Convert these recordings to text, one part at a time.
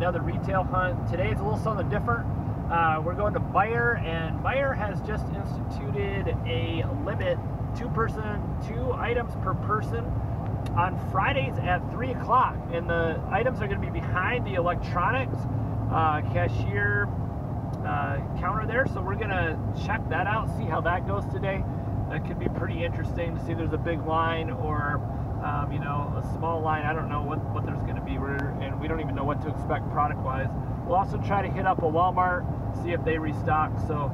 another retail hunt. Today is a little something different. We're going to Meijer, and Meijer has just instituted a limit, 2 items per person on Fridays at 3 o'clock. And the items are going to be behind the electronics cashier counter there. So we're going to check that out, see how that goes today. That could be pretty interesting to see if there's a big line or you know, a small line. I don't know what there's going to be, and we don't even know what to expect product-wise. We'll also try to hit up a Walmart, see if they restock. So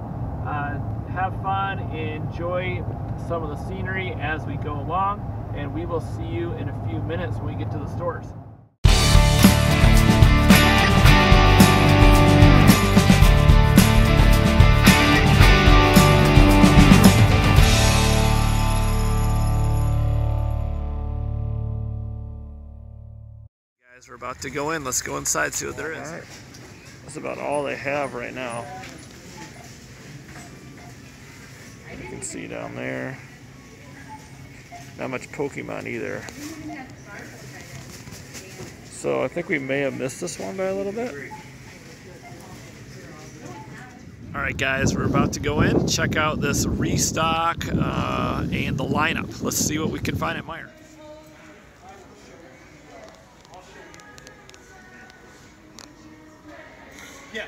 have fun, enjoy some of the scenery as we go along, and we will see you in a few minutes when we get to the stores. We're about to go in. Let's go inside, see what there is. Right. That's about all they have right now. You can see down there. Not much Pokemon either. So I think we may have missed this one by a little bit. Alright guys, we're about to go in, check out this Restock and the lineup. Let's see what we can find at Meijer. Yeah.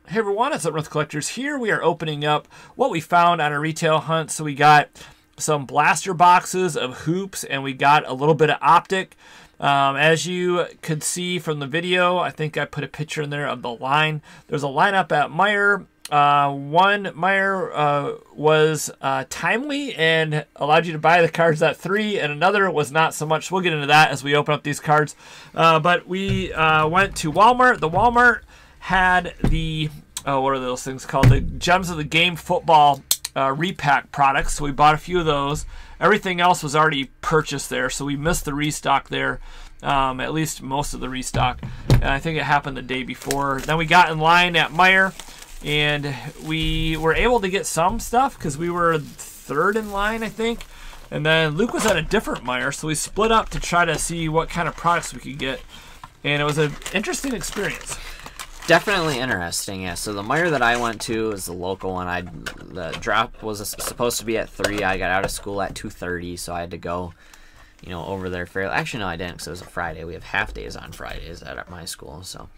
Hey everyone, it's Up Collectors here. We are opening up what we found on a retail hunt. So we got some blaster boxes of hoops, and we got a little bit of Optic. As you could see from the video, I think I put a picture in there of the line. There's a lineup at Meijer. One Meijer was timely and allowed you to buy the cards at 3, and another was not so much. We'll get into that as we open up these cards. But we went to Walmart. The Walmart had the, what are those things called? The Gems of the Game football repack products. So we bought a few of those. Everything else was already purchased there, so we missed the restock there. At least most of the restock. And I think it happened the day before. Then we got in line at Meijer, and we were able to get some stuff because we were 3rd in line, I think. And then Luke was at a different Meijer, so we split up to try to see what kind of products we could get. And it was an interesting experience. Definitely interesting, yeah. So the Meijer that I went to is the local one. The drop was supposed to be at 3. I got out of school at 2:30, so I had to go, you know, over there fairly. Actually, no, I didn't, because it was a Friday. We have half days on Fridays at my school, so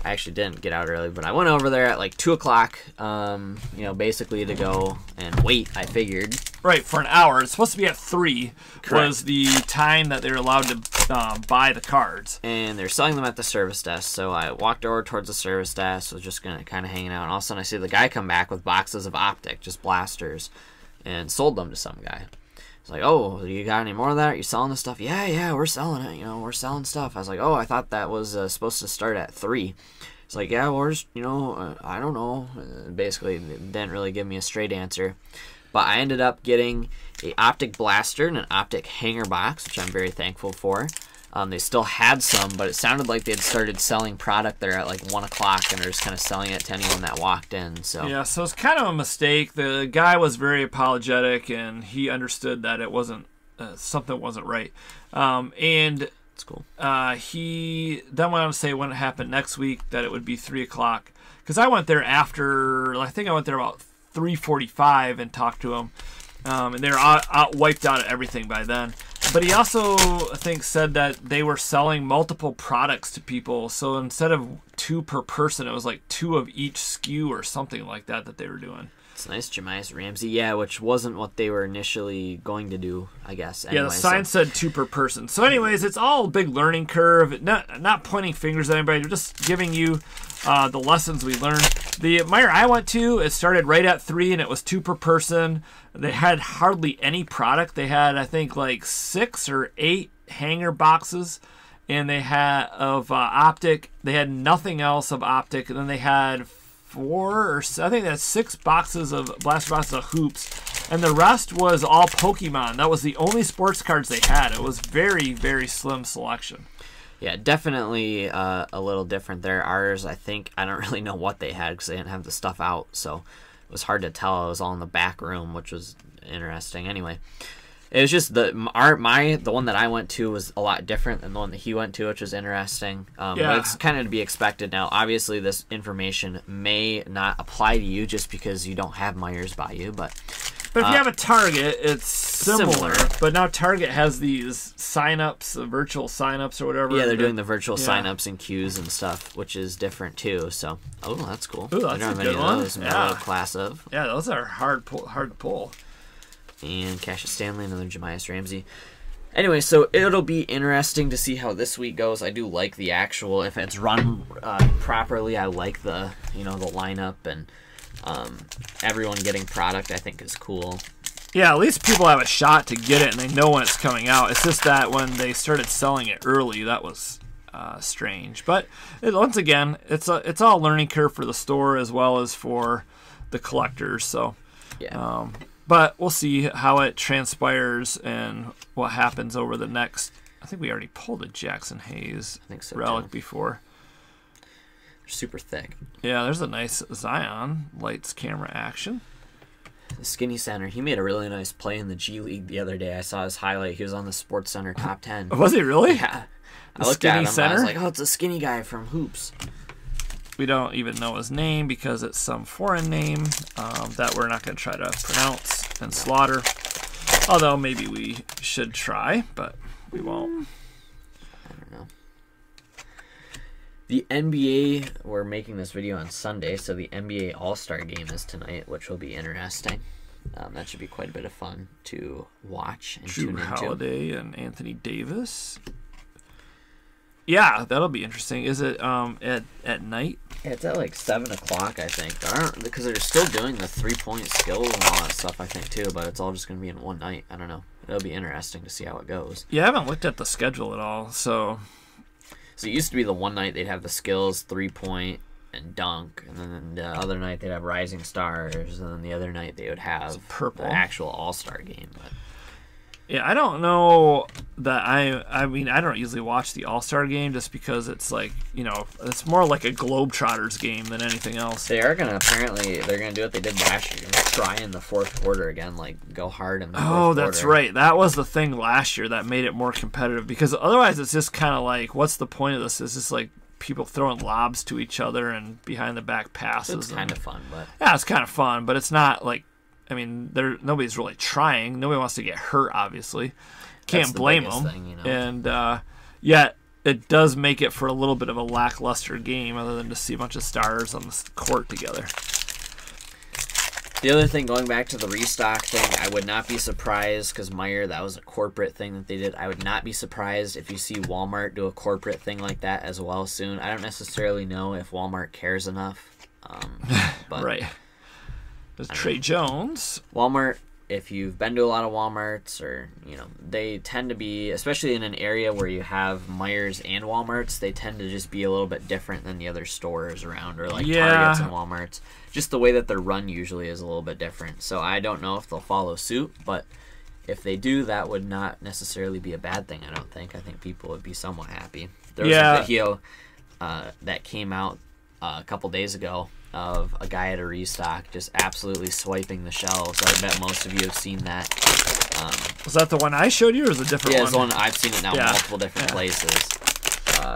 I actually didn't get out early, but I went over there at like 2 o'clock, you know, basically to go and wait, I figured. Right, for an hour. It's supposed to be at 3. Correct. Was the time that they were allowed to buy the cards. And they're selling them at the service desk, so I walked over towards the service desk, was just kind of hanging out, and all of a sudden I see the guy come back with boxes of Optic, just blasters, and sold them to some guy. It's like, oh, you got any more of that? Are you selling this stuff? Yeah, we're selling it. You know, we're selling stuff. I was like, oh, I thought that was supposed to start at 3. It's like, yeah, we're just, you know, I don't know. Basically, didn't really give me a straight answer. But I ended up getting a Optic blaster and an Optic hanger box, which I'm very thankful for. They still had some, but it sounded like they had started selling product there at like 1 o'clock, and they're just kind of selling it to anyone that walked in. So yeah, so it's kind of a mistake. The guy was very apologetic, and he understood that it wasn't something wasn't right. And it's cool. He then went on to say when it happened next week that it would be 3 o'clock, because I went there after. I think I went there about 3:45 and talked to him, and they were wiped out of everything by then. But he also, I think, said that they were selling multiple products to people. So instead of 2 per person, it was like 2 of each SKU or something like that they were doing. It's nice, Jemias Ramsey. Yeah, which wasn't what they were initially going to do, I guess. Anyway, yeah, the sign said 2 per person. So anyways, it's all a big learning curve. Not pointing fingers at anybody. We're just giving you the lessons we learned. The Meijer I went to, it started right at 3, and it was 2 per person. They had hardly any product. They had, I think, like 6 or 8 hanger boxes, and they had of Optic. They had nothing else of Optic, and then they had 4 or I think that's 6 boxes of blaster boxes of hoops, and the rest was all Pokemon. That was the only sports cards they had. It was very, very slim selection. Yeah, definitely a little different there. Ours, I think, I don't really know what they had because they didn't have the stuff out, so it was hard to tell. It was all in the back room, which was interesting. Anyway, it was just the one that I went to was a lot different than the one that he went to, which was interesting. But it's kind of to be expected. Now, obviously, this information may not apply to you just because you don't have Myers by you, but if you have a Target, it's similar. But now Target has these sign-ups, virtual sign-ups or whatever. Yeah, they're doing the virtual sign-ups and queues and stuff, which is different too. So, oh, that's cool. Ooh, that's a good one. Those, class of. Yeah, those are hard to pull. And Cassius Stanley, another Jemias Ramsey. Anyway, so it'll be interesting to see how this week goes. I do like the actual, if it's run properly, I like the the lineup and everyone getting product. I think is cool. Yeah, at least people have a shot to get it and they know when it's coming out. It's just that when they started selling it early, that was strange. But once again, it's all a learning curve for the store as well as for the collectors. So yeah. But we'll see how it transpires and what happens over the next. I think we already pulled a Jackson Hayes relic before. They're super thick. Yeah, there's a nice Zion lights camera action. The skinny center. He made a really nice play in the G League the other day. I saw his highlight. He was on the Sports Center top 10. Was he really? Yeah. I looked at him. I was like, oh, it's a skinny guy from Hoops. We don't even know his name because it's some foreign name that we're not going to try to pronounce and slaughter. Although maybe we should try, but we won't. I don't know. The NBA, we're making this video on Sunday, so the NBA All-Star Game is tonight, which will be interesting. That should be quite a bit of fun to watch and tune into. Jrue Holiday and Anthony Davis. Yeah, that'll be interesting. Is it at night? Yeah, it's at like 7 o'clock, I think. Because they're still doing the 3-point skills and all that stuff, I think, too. But it's all just going to be in one night. I don't know. It'll be interesting to see how it goes. Yeah, I haven't looked at the schedule at all. So it used to be the one night they'd have the skills, 3-point, and dunk. And then the other night they'd have Rising Stars. And then the other night they would have purple. The actual All-Star Game. But yeah, I don't know that I mean, I don't usually watch the All-Star Game just because it's like, it's more like a Globetrotters game than anything else. They're going to do what they did last year. Try in the fourth quarter again, like go hard in the fourth quarter. Oh, that's right. That was the thing last year that made it more competitive because otherwise it's just kind of like, what's the point of this? It's just like people throwing lobs to each other and behind the back passes. It's kind of fun, but yeah, it's kind of fun, but it's not like, I mean, nobody's really trying. Nobody wants to get hurt, obviously. Can't blame them. And yet, it does make it for a little bit of a lackluster game other than to see a bunch of stars on the court together. The other thing, going back to the restock thing, I would not be surprised, because Meyer, that was a corporate thing that they did. I would not be surprised if you see Walmart do a corporate thing like that as well soon. I don't necessarily know if Walmart cares enough. But right. There's Trey Jones. Walmart, if you've been to a lot of Walmarts, or, they tend to be, especially in an area where you have Myers and Walmarts, they tend to just be a little bit different than the other stores around, or like Targets and Walmarts. Just the way that they're run usually is a little bit different. So I don't know if they'll follow suit, but if they do, that would not necessarily be a bad thing, I don't think. I think people would be somewhat happy. There was a video that came out a couple days ago of a guy at a restock just absolutely swiping the shelves. I bet most of you have seen that. Was that the one I showed you, or is it a different one? Yeah, it's the one I've seen it now multiple different places.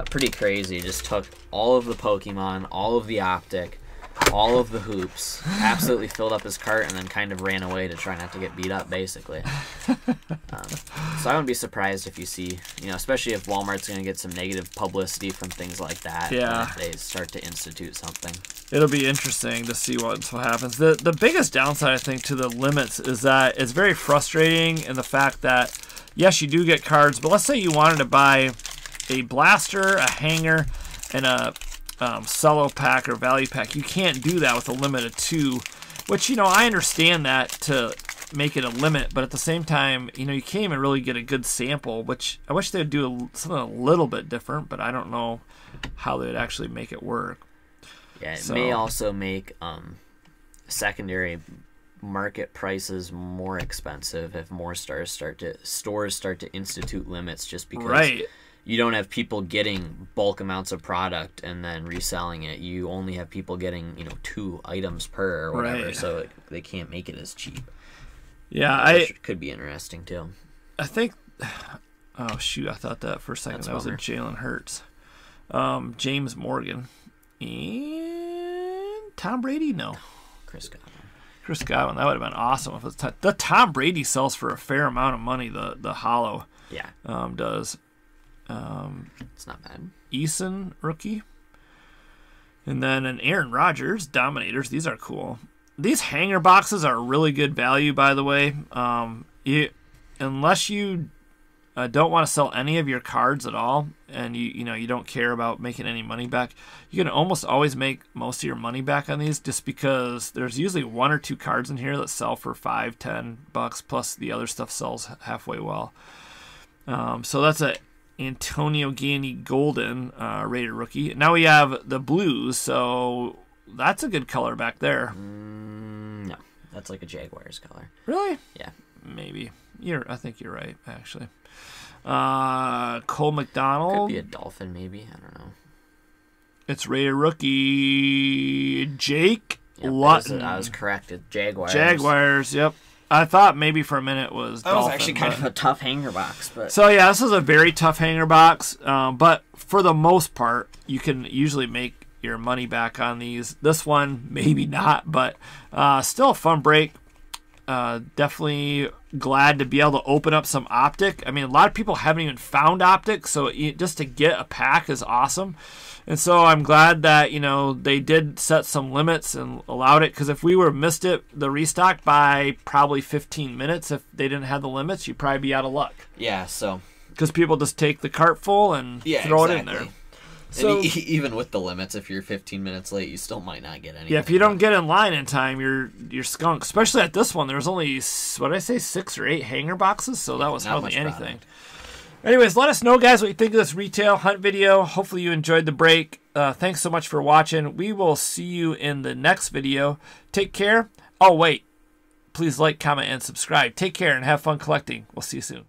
Pretty crazy. Just took all of the Pokemon, all of the Optic, all of the hoops, absolutely filled up his cart, and then kind of ran away to try not to get beat up, basically. So I wouldn't be surprised if you see, especially if Walmart's going to get some negative publicity from things like that. Yeah. If they start to institute something. It'll be interesting to see what happens. The biggest downside, I think, to the limits is that it's very frustrating in the fact that, yes, you do get cards, but let's say you wanted to buy a blaster, a hanger, and a cello pack or value pack. You can't do that with a limit of 2, which, I understand that to make it a limit, but at the same time, you can't even really get a good sample, which I wish they would do something a little bit different, but I don't know how they would actually make it work. Yeah, it may also make secondary market prices more expensive if more stores start to institute limits, just because you don't have people getting bulk amounts of product and then reselling it. You only have people getting, 2 items per or whatever, Right. so they can't make it as cheap. Yeah, Which could be interesting too. I think. Oh shoot! I thought that for a second. That's That was a bummer. Jalen Hurts, James Morgan, and Tom Brady. No, Chris Godwin. Chris Godwin. That would have been awesome if it's the Tom Brady sells for a fair amount of money. The hollow Yeah, does. it's not bad. Eason rookie, and then an Aaron Rodgers Dominators. These are cool. These hanger boxes are really good value, by the way. Unless you don't want to sell any of your cards at all, and you don't care about making any money back, you can almost always make most of your money back on these, just because there's usually 1 or 2 cards in here that sell for $5-10, plus the other stuff sells halfway well. So that's a Antonio Gandy Golden rated rookie. Now we have the blues, so that's a good color back there. No, that's like a Jaguars color. Really? Yeah. Maybe. I think you're right, actually. Cole McDonald. Could be a Dolphin, maybe. I don't know. It's rated rookie Jake Yep, Luton. I was correct. It's Jaguars. Jaguars, yep. I thought maybe for a minute it was That Dolphin. was actually kind of a tough hanger box, but So yeah, this is a very tough hanger box, but for the most part, you can usually make your money back on these. This one, maybe not, but still a fun break. Definitely glad to be able to open up some Optic. I mean, a lot of people haven't even found Optic, so just to get a pack is awesome. And so I'm glad that, they did set some limits and allowed it, because if we missed the restock by probably 15 minutes, if they didn't have the limits, you'd probably be out of luck. yeah, so Because people just take the cart full and throw it in there. So, and even with the limits, if you're 15 minutes late, you still might not get anything. yeah, if you don't get in line in time, you're skunked. Especially at this one, there was only, what did I say, 6 or 8 hanger boxes, so that was not hardly much anything. product. Anyways, let us know, guys, what you think of this retail hunt video. Hopefully you enjoyed the break. Thanks so much for watching. We will see you in the next video. Take care. Oh, wait. Please like, comment, and subscribe. Take care and have fun collecting. We'll see you soon.